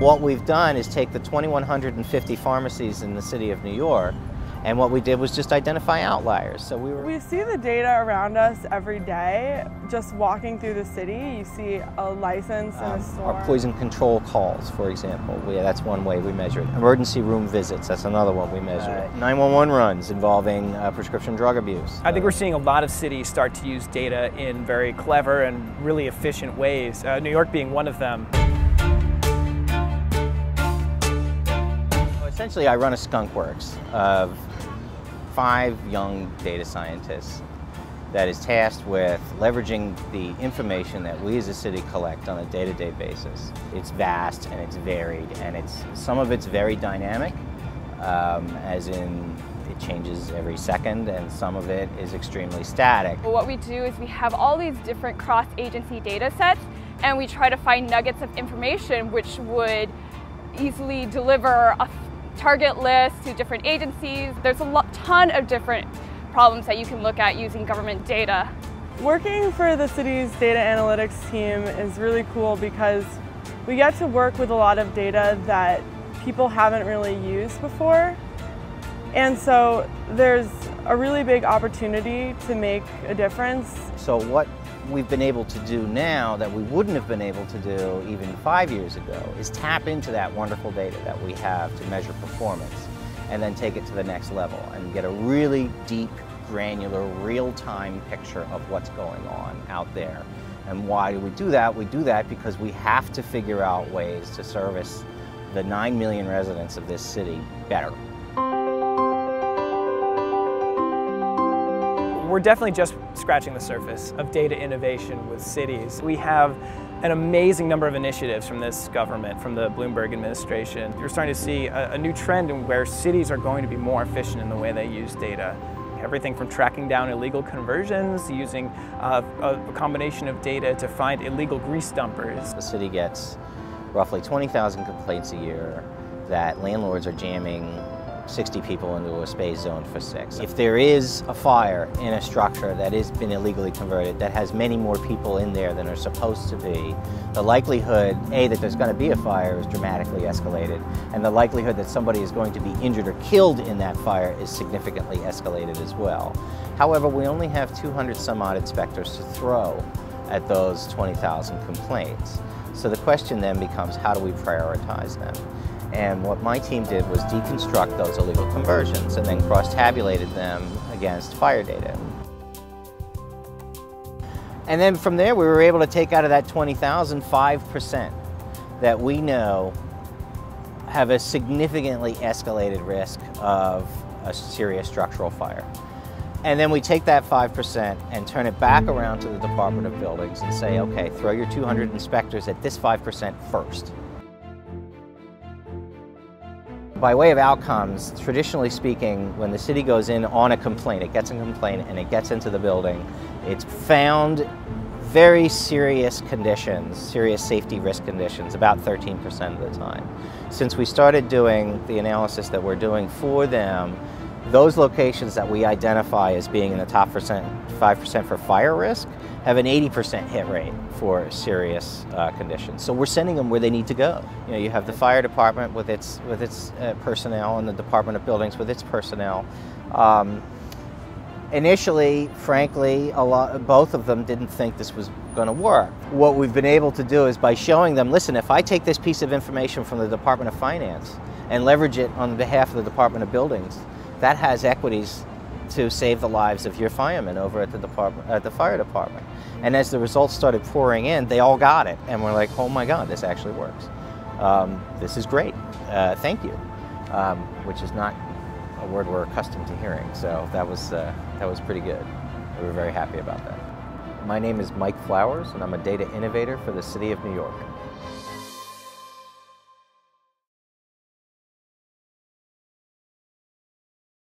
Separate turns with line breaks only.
What we've done is take the 2,150 pharmacies in the city of New York, and what we did was just identify outliers. So
we see the data around us every day. Just walking through the city, you see a license in a store.
Our poison control calls, for example, that's one way we measure it. Emergency room visits, that's another one we measure. 911 runs involving prescription drug abuse.
I think we're seeing a lot of cities start to use data in very clever and really efficient ways, New York being one of them.
Essentially, I run a skunk works of 5 young data scientists that is tasked with leveraging the information that we as a city collect on a day-to-day basis. It's vast and it's varied, and some of it's very dynamic, as in it changes every second, and some of it is extremely static.
What we do is we have all these different cross-agency data sets, and we try to find nuggets of information which would easily deliver a target list to different agencies. There's a ton of different problems that you can look at using government data.
Working for the city's data analytics team is really cool because we get to work with a lot of data that people haven't really used before. And so there's a really big opportunity to make a difference.
So what we've been able to do now that we wouldn't have been able to do even 5 years ago is tap into that wonderful data that we have to measure performance and then take it to the next level and get a really deep, granular, real-time picture of what's going on out there. And why do we do that? We do that because we have to figure out ways to service the 9 million residents of this city better.
We're definitely just scratching the surface of data innovation with cities. We have an amazing number of initiatives from this government, from the Bloomberg administration. You're starting to see a new trend in where cities are going to be more efficient in the way they use data. Everything from tracking down illegal conversions, using a combination of data to find illegal grease dumpers.
The city gets roughly 20,000 complaints a year that landlords are jamming 60 people into a space zone for 6. If there is a fire in a structure that has been illegally converted, that has many more people in there than are supposed to be, the likelihood, A, that there's going to be a fire is dramatically escalated, and the likelihood that somebody is going to be injured or killed in that fire is significantly escalated as well. However, we only have 200 some odd inspectors to throw at those 20,000 complaints. So the question then becomes, how do we prioritize them? And what my team did was deconstruct those illegal conversions and then cross-tabulated them against fire data. And then from there, we were able to take out of that 20,000, 5% that we know have a significantly escalated risk of a serious structural fire. And then we take that 5% and turn it back around to the Department of Buildings and say, okay, throw your 200 inspectors at this 5% first. By way of outcomes, traditionally speaking, when the city goes in on a complaint, it gets a complaint and it gets into the building, it's found very serious conditions, serious safety risk conditions, about 13% of the time. Since we started doing the analysis that we're doing for them, those locations that we identify as being in the top 5% for fire risk have an 80% hit rate for serious conditions. So we're sending them where they need to go. You know, you have the fire department with its personnel and the Department of Buildings with its personnel. Initially, frankly, both of them didn't think this was going to work. What we've been able to do is by showing them, listen, if I take this piece of information from the Department of Finance and leverage it on behalf of the Department of Buildings, that has equities to save the lives of your firemen over at the fire department. And as the results started pouring in, they all got it, and we're like, oh my God, this actually works. This is great. Thank you, which is not a word we're accustomed to hearing. So that was pretty good. We were very happy about that. My name is Mike Flowers, and I'm a data innovator for the City of New York.